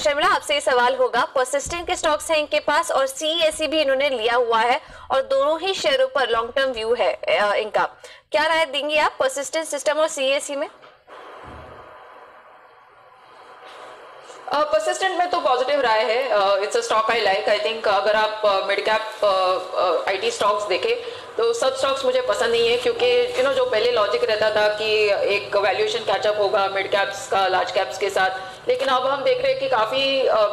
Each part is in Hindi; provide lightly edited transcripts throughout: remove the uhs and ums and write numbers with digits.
शर्मिला, आपसे ये सवाल होगा, परसिस्टेंट के स्टॉक्स हैं इनके पास और सीईएससी भी इन्होंने लिया हुआ है और दोनों ही शेयरों पर लॉन्ग टर्म व्यू है इनका, क्या राय देंगे आप परसिस्टेंट सिस्टम और सीईएससी में? परसिस्टेंट में तो पॉजिटिव राय है। It's a stock I like. I think अगर आप मिड कैप आईटी स्टॉक्स देखें तो सब स्टॉक्स मुझे पसंद नहीं है, क्योंकि जो पहले लॉजिक रहता था कि एक वैल्यूएशन कैचअप होगा मिड कैप्स का लार्ज कैप्स के साथ, लेकिन अब हम देख रहे हैं कि काफ़ी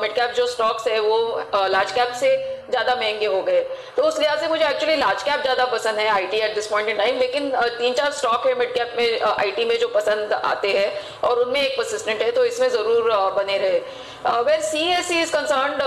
मिड कैप जो स्टॉक्स है वो लार्ज कैप से ज़्यादा महंगे हो गए। तो उस लिहाज से मुझे एक्चुअली लार्ज कैप ज़्यादा पसंद है IT at this point in time, लेकिन 3-4 स्टॉक है मिड कैप में आईटी में जो पसंद आते हैं और उनमें एक परसिस्टेंट है, तो इसमें ज़रूर बने रहे। वेयर सीईएससी इज कंसर्न्ड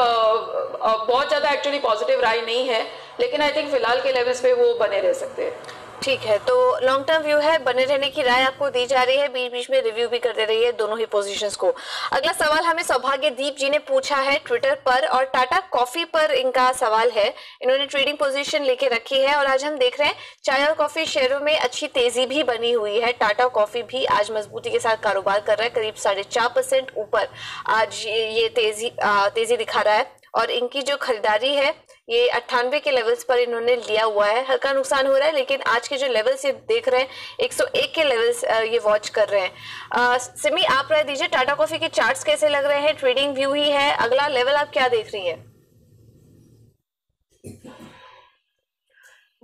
बहुत ज़्यादा एक्चुअली पॉजिटिव राय नहीं है, लेकिन आई थिंक फिलहाल के लेवल्स पे वो बने रह सकते हैं। ठीक है, तो लॉन्ग टर्म व्यू है, बने रहने की राय आपको दी जा रही है, बीच बीच में रिव्यू भी करते रहिए दोनों ही पोजीशंस को। अगला सवाल हमें सौभाग्यदीप जी ने पूछा है ट्विटर पर और टाटा कॉफी पर इनका सवाल है। इन्होंने ट्रेडिंग पोजीशन लेके रखी है और आज हम देख रहे हैं चाय और कॉफी शेयरों में अच्छी तेजी भी बनी हुई है। टाटा कॉफी भी आज मजबूती के साथ कारोबार कर रहा है, करीब 4.5% ऊपर आज ये तेजी दिखा रहा है और इनकी जो खरीदारी है ये 98 के लेवल्स पर इन्होंने लिया हुआ है। हल्का नुकसान हो रहा है, लेकिन आज के जो लेवल्स ये देख रहे हैं 101 के लेवल्स ये वॉच कर रहे हैं। सिमी, आप राय दीजिए, टाटा कॉफी के चार्ट्स कैसे लग रहे हैं? ट्रेडिंग व्यू ही है, अगला लेवल आप क्या देख रही है?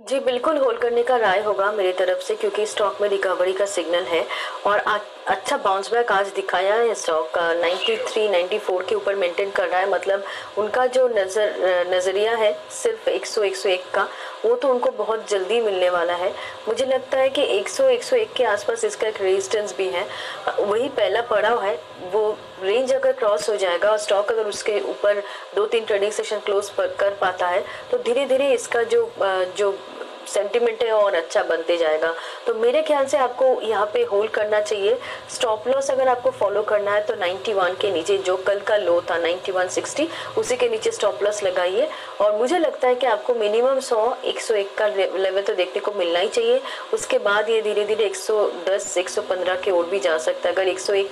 जी बिल्कुल होल्ड करने का राय होगा मेरी तरफ से, क्योंकि स्टॉक में रिकवरी का सिग्नल है और अच्छा बाउंस बैक आज दिखाया है स्टॉक का। 93, 94 के ऊपर मेंटेन कर रहा है, मतलब उनका जो नज़रिया है सिर्फ 100, 101 का, वो तो उनको बहुत जल्दी मिलने वाला है। मुझे लगता है कि 100, 101 के आसपास इसका एक रेजिस्टेंस भी है, वही पहला पड़ाव है। वो रेंज अगर क्रॉस हो जाएगा और स्टॉक अगर उसके ऊपर 2-3 ट्रेडिंग सेशन क्लोज कर पाता है तो धीरे धीरे इसका जो सेंटिमेंट है और अच्छा बनते जाएगा। तो मेरे ख्याल से आपको यहाँ पे होल्ड करना चाहिए। स्टॉप लॉस अगर आपको फॉलो करना है तो 91 के नीचे, जो कल का लो था 91.60, उसी के नीचे स्टॉप लॉस लगाइए और मुझे लगता है कि आपको मिनिमम 100, 101 का लेवल तो देखने को मिलना ही चाहिए। उसके बाद ये धीरे धीरे 110, 115 के ओर भी जा सकता है अगर 101,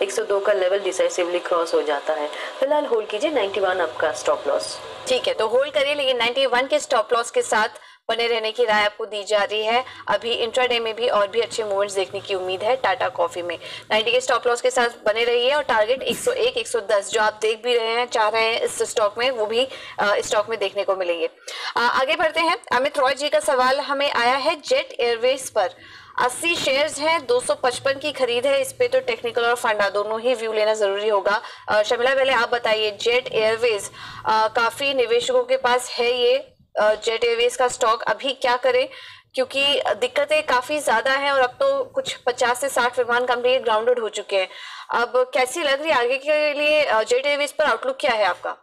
102 का लेवल डिसाइसिवली क्रॉस हो जाता है। फिलहाल होल्ड कीजिए 91 आपका स्टॉप लॉस। ठीक है, तो होल्ड करिए, लेकिन 91 के स्टॉप लॉस के साथ बने रहने की राय आपको दी जा रही है। अभी इंट्राडे में भी और भी अच्छे मूवमेंट्स देखने की उम्मीद है टाटा कॉफी में। 90 के स्टॉप लॉस के साथ बने रहिए और टारगेट 101, 110 जो आप देख भी रहे हैं, चाह रहे हैं इस स्टॉक में, वो भी स्टॉक में देखने को मिलेंगे। आगे बढ़ते हैं। अमित रॉय जी का सवाल हमें आया है जेट एयरवेज पर। 80 शेयर्स हैं, 255 की खरीद है, इस पे तो टेक्निकल और फंडा दोनों ही व्यू लेना जरूरी होगा। शर्मिला, पहले आप बताइए, जेट एयरवेज काफी निवेशकों के पास है, ये जेट एयरवेज का स्टॉक अभी क्या करें, क्योंकि दिक्कतें काफी ज्यादा हैं और अब तो कुछ 50 से 60 विमान कंपनी ग्राउंडेड हो चुके हैं। अब कैसी लग रही है आगे के लिए जेट एयरवेज पर, आउटलुक क्या है आपका?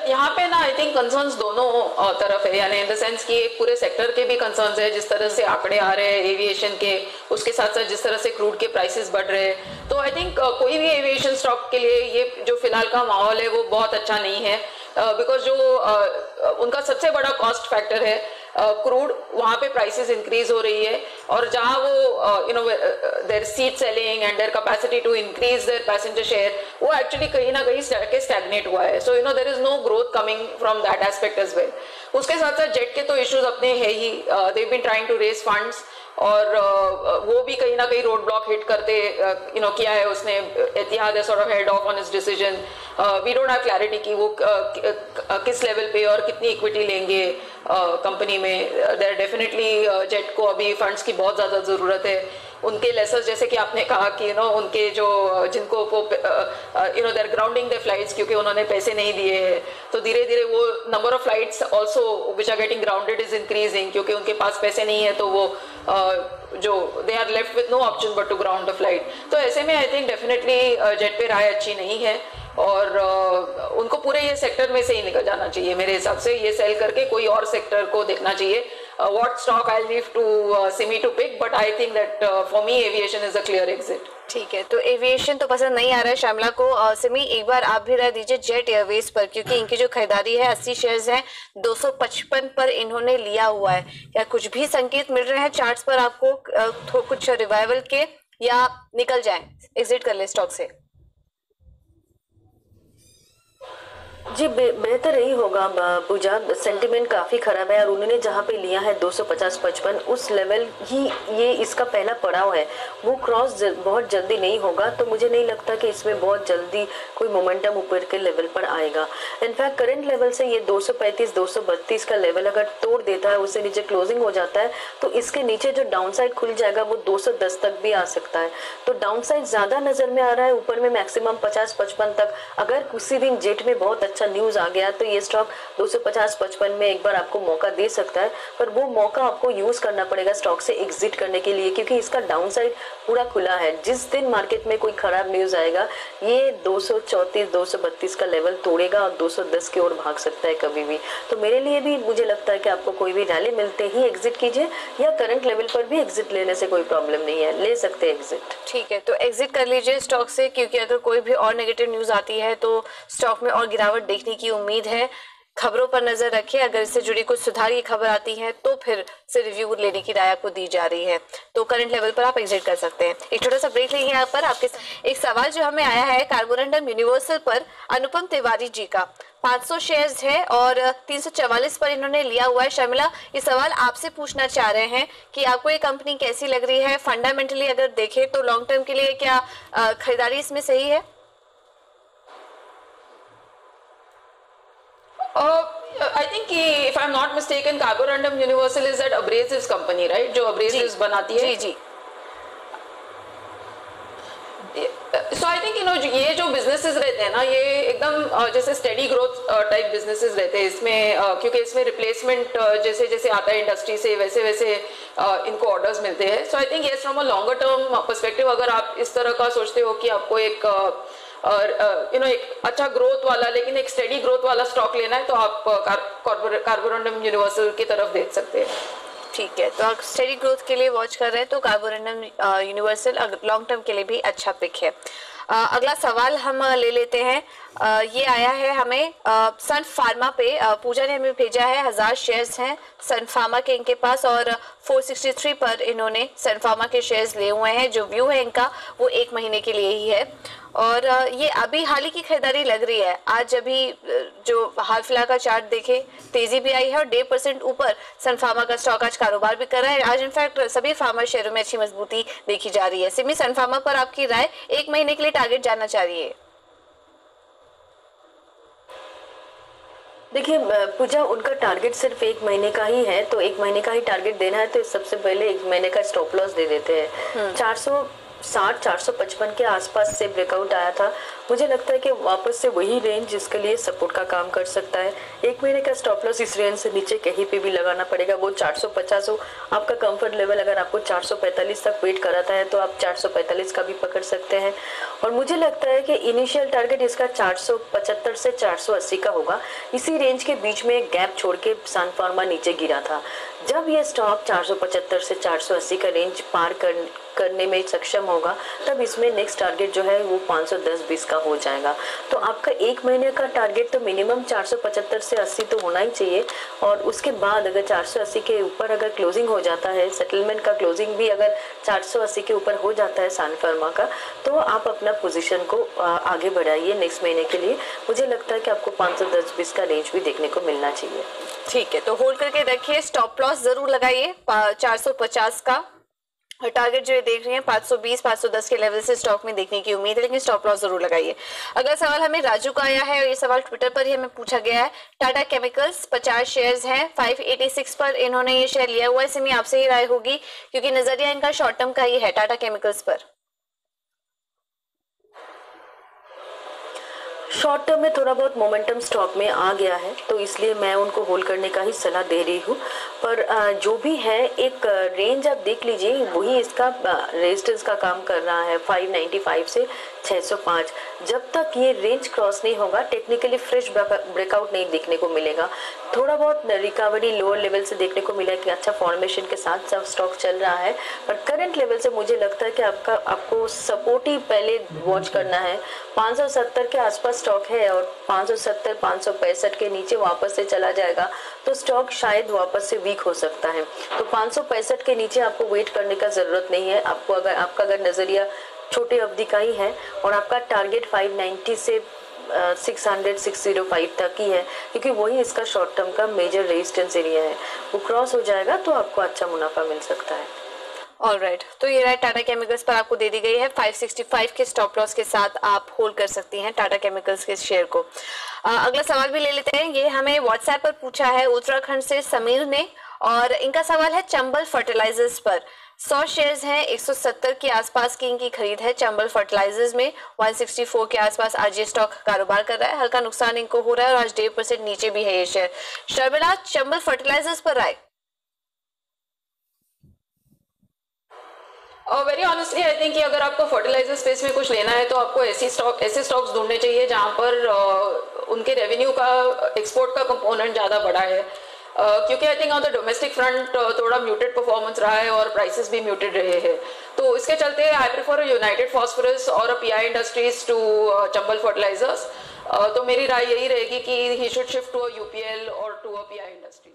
यहाँ पे ना आई थिंक कंसर्न्स दोनों तरफ है, यानी इन द सेंस कि एक पूरे सेक्टर के भी कंसर्न्स है, जिस तरह से आंकड़े आ रहे हैं एविएशन के, उसके साथ साथ जिस तरह से क्रूड के प्राइसेस बढ़ रहे हैं। तो आई थिंक कोई भी एविएशन स्टॉक के लिए ये जो फिलहाल का माहौल है वो बहुत अच्छा नहीं है, बिकॉज जो उनका सबसे बड़ा कॉस्ट फैक्टर है क्रूड, वहाँ पे प्राइसेस इंक्रीज हो रही है और जहाँ वो their seat selling and their capacity to increase their passenger share, वो एक्चुअली कहीं ना कहीं स्टैग्नेट हुआ है। So there is no growth coming from that aspect as well. उसके साथ साथ जेट के तो इश्यूज अपने है ही, they been trying to raise funds और वो भी कहीं ना कहीं रोड ब्लॉक हिट करते किया है उसने। Etihad sort of head off on his decision. We don't have clarity कि वो किस लेवल पे और कितनी इक्विटी लेंगे कंपनी में। देयर डेफिनेटली जेट को अभी फंड्स की बहुत ज़्यादा ज़रूरत है। उनके लेसर्स, जैसे कि आपने कहा कि उनके जो जिनको वो देयर ग्राउंडिंग द फ्लाइट्स, क्योंकि उन्होंने पैसे नहीं दिए हैं, तो धीरे धीरे वो number of flights also which are getting grounded is increasing, क्योंकि उनके पास पैसे नहीं है तो वो जो they are left with no option but to ground the flight. तो ऐसे में आई थिंक डेफिनेटली जेट पे राय अच्छी नहीं है और उनको पूरे ये सेक्टर में से ही निकल जाना चाहिए मेरे हिसाब से। ये सेल करके कोई और सेक्टर को देखना चाहिए। What stock I'll leave to Simi to pick, but I think that for me aviation is a clear exit. ठीक है, तो एविएशन तो पसंद नहीं आ रहा है श्यामला को। सिमी, एक बार आप भी राय दीजिए जेट एयरवेज पर, क्योंकि इनकी जो खरीदारी है 80 शेयर्स हैं, 255 पर इन्होंने लिया हुआ है। क्या कुछ भी संकेत मिल रहे हैं चार्ट्स पर आपको कुछ रिवाइवल के, या निकल जाएं, एग्जिट कर ले स्टॉक से? जी बेहतर यही होगा पूजा। सेंटिमेंट काफ़ी ख़राब है और उन्होंने जहाँ पे लिया है 250-55 उस लेवल ही ये इसका पहला पड़ाव है, वो क्रॉस बहुत जल्दी नहीं होगा। तो मुझे नहीं लगता कि इसमें बहुत जल्दी कोई मोमेंटम ऊपर के लेवल पर आएगा। इनफैक्ट करंट लेवल से ये 235-232 का लेवल अगर तोड़ देता है, उससे नीचे क्लोजिंग हो जाता है, तो इसके नीचे जो डाउन साइड खुल जाएगा वो 210 तक भी आ सकता है। तो डाउन साइड ज़्यादा नज़र में आ रहा है, ऊपर में मैक्सिमम 50-55 तक। अगर किसी दिन जेट में बहुत अच्छा न्यूज़ आ गया तो ये स्टॉक 250-55 में एक बार आपको मौका दे सकता है, पर वो मौका आपको यूज़ करना पड़ेगा स्टॉक से एग्जिट करने के लिए, क्योंकि इसका डाउन साइड पूरा खुला है। जिस दिन मार्केट में कोई ख़राब न्यूज़ आएगा ये 234-232 का लेवल तोड़ेगा और 210 की ओर भाग सकता है कभी भी। तो मेरे लिए भी मुझे लगता है कि आपको कोई भी रैली मिलते ही एग्जिट कीजिए, या करंट लेवल पर भी एग्जिट लेने से कोई प्रॉब्लम नहीं है, ले सकते हैं एग्जिट। ठीक है, तो एग्जिट कर लीजिए स्टॉक से, क्योंकि अगर कोई भी और नेगेटिव न्यूज़ आती है तो स्टॉक में और गिरावट देखने की उम्मीद है। खबरों पर नजर रखिए, अगर इससे जुड़ी कुछ सुधार की खबर आती है तो फिर से रिव्यू लेने की राय आपको दी जा रही है। तो करंट लेवल पर आप एग्जिट कर सकते हैं। एक छोटा सा ब्रेक लेंगे यहाँ पर। आपके एक सवाल जो हमें आया है कार्बोरंडम यूनिवर्सल पर, अनुपम तिवारी जी का। 500 शेयर्स है और 344 पर इन्होंने लिया हुआ है। शर्मिला, ये सवाल आपसे पूछना चाह रहे हैं कि आपको ये कंपनी कैसी लग रही है? फंडामेंटली अगर देखें तो लॉन्ग टर्म के लिए क्या खरीदारी इसमें सही है? I think if I'm not mistaken, Carborundum Universal is that abrasives company, right? जो abrasives बनाती है। जी जी। So I think ये जो businesses रहते हैं ना, ये एकदम जैसे steady growth type businesses रहते हैं। इसमें क्योंकि इसमें replacement जैसे जैसे आता है इंडस्ट्री से, वैसे वैसे इनको ऑर्डर्स मिलते हैं। So I think yes, from a longer term perspective, अगर आप इस तरह का सोचते हो कि आपको एक एक अच्छा ग्रोथ वाला लेकिन एक स्टेडी ग्रोथ वाला स्टॉक लेना है, तो आप कार्बोरंडम यूनिवर्सल की तरफ देख सकते हैं। ठीक है, तो आप स्टेडी ग्रोथ के लिए वॉच कर रहे हैं तो कार्बोरंडम यूनिवर्सल लॉन्ग टर्म के लिए भी अच्छा पिक है। अगला सवाल हम ले लेते हैं। ये आया है हमें सन फार्मा पे। पूजा ने हमें भेजा है, 1000 शेयर्स हैं सन फार्मा के इनके पास और 463 पर इन्होंने सन फार्मा के शेयर्स लिए हुए हैं। जो व्यू है इनका वो 1 महीने के लिए ही है और ये अभी हाल ही की खरीदारी लग रही है। आज अभी जो हाल फिलहाल का चार्ट देखे, तेजी भी आई है और 1.5% ऊपर सन फार्मा का स्टॉक आज कारोबार भी कर रहा है। आज इनफैक्ट सभी फार्मा शेयरों में अच्छी मजबूती देखी जा रही है। सिमी, सन फार्मा पर आपकी राय? 1 महीने के लिए टारगेट जानना चाह रही है। देखिए पूजा, उनका टारगेट सिर्फ 1 महीने का ही है, तो 1 महीने का ही टारगेट देना है तो सबसे पहले 1 महीने का स्टॉप लॉस दे देते हैं। 460-455 के आसपास से ब्रेकआउट आया था। मुझे लगता है कि वापस से वही रेंज जिसके लिए सपोर्ट का काम कर सकता है। 1 महीने का स्टॉप लॉस इस रेंज से नीचे कहीं पे भी लगाना पड़ेगा, वो 450 हो आपका कंफर्ट लेवल। अगर आपको 445 तक वेट कराता है तो आप 445 का भी पकड़ सकते हैं। और मुझे लगता है कि इनिशियल टारगेट इसका 475 से 480 का होगा। इसी रेंज के बीच में एक गैप छोड़ के सन फार्मा नीचे गिरा था। जब ये स्टॉक 475 से 480 का रेंज पार करने में सक्षम होगा तब इसमें नेक्स्ट टारगेट जो है वो 510-20 का हो जाएगा। तो आपका 1 महीने का टारगेट तो मिनिमम 475 से 80 तो होना ही चाहिए। और उसके बाद अगर 480 के ऊपर अगर क्लोजिंग हो जाता है, सेटलमेंट का क्लोजिंग भी अगर 480 के ऊपर हो जाता है सन फार्मा का, तो आप अपना पोजीशन को आगे बढ़ाइए नेक्स्ट महीने के लिए। मुझे लगता है कि आपको 510-20 का रेंज भी देखने को मिलना चाहिए। ठीक है, तो होल्ड करके रखिए, स्टॉप लॉस जरूर लगाइए 450 का। और टारगेट जो ये देख रही हैं 520-510 के लेवल से स्टॉक में देखने की उम्मीद है, लेकिन स्टॉप लॉस जरूर लगाइए। अगला सवाल हमें राजू का आया है और ये सवाल ट्विटर पर ही हमें पूछा गया है। टाटा केमिकल्स 50 शेयर्स हैं, 586 पर इन्होंने ये शेयर लिया हुआ है। इसमें आपसे ही राय होगी क्योंकि नजरिया इनका शॉर्ट टर्म का ही है टाटा केमिकल्स पर। शॉर्ट टर्म में थोड़ा बहुत मोमेंटम स्टॉक में आ गया है तो इसलिए मैं उनको होल्ड करने का ही सलाह दे रही हूँ। पर जो भी है एक रेंज आप देख लीजिए, वही इसका रेजिस्टेंस का काम कर रहा है। 595 से 605। जब तक ये रेंज क्रॉस नहीं होगा टेक्निकली फ्रेश ब्रेकआउट नहीं देखने को मिलेगा। थोड़ा बहुत रिकवरी लोअर लेवल से देखने को मिला कि अच्छा फॉर्मेशन के साथ सब स्टॉक चल रहा है, पर करंट लेवल से मुझे लगता है कि आपको सपोर्ट ही पहले वॉच करना है। 570 के आसपास स्टॉक है और 570 565 के नीचे वापस से चला जाएगा तो स्टॉक शायद वापस से वीक हो सकता है। तो 565 के नीचे आपको वेट करने का जरूरत नहीं है। आपका अगर नजरिया छोटे अवधि का ही है और आपका टारगेट 590 से 605 तक ही है, क्योंकि वही इसका शॉर्ट टर्म का मेजर रेजिस्टेंस एरिया है। वो क्रॉस हो जाएगा तो आपको अच्छा मुनाफा मिल सकता है। ऑलराइट, तो ये राइट टाटा केमिकल्स पर आपको दे दी गई है। 565 के स्टॉप लॉस के साथ आप होल्ड कर सकती हैं टाटा केमिकल्स के शेयर को। अगला सवाल भी ले लेते हैं। ये हमें व्हाट्सएप पर पूछा है उत्तराखंड से समीर ने, और इनका सवाल है चंबल फर्टिलाइजर्स पर। 100 शेयर्स हैं, 170 के आसपास की इनकी खरीद है चंबल फर्टिलाइजर्स में। 164 के आसपास आज ये स्टॉक कारोबार कर रहा है, हल्का नुकसान इनको हो रहा है और आज 1.5% नीचे भी है ये शेयर। शर्मिला, चंबल फर्टिलाइजर्स पर राय? वेरी ऑनेस्टली आई थिंक कि अगर आपको फर्टिलाइजर स्पेस में कुछ लेना है तो आपको ऐसे स्टॉक्स ढूंढने चाहिए जहां पर उनके रेवेन्यू का एक्सपोर्ट का कंपोनेंट ज़्यादा बड़ा है, क्योंकि I think on the domestic front थोड़ा म्यूटेड परफॉर्मेंस रहा है और प्राइसेस भी म्यूटेड रहे हैं। तो इसके चलते आई प्रेफर यूनाइटेड फॉस्फोरस और PI Industries to Chambal Fertilisers. तो मेरी राय यही रहेगी कि he should shift to a UPL और टू अ पीआई इंडस्ट्रीज।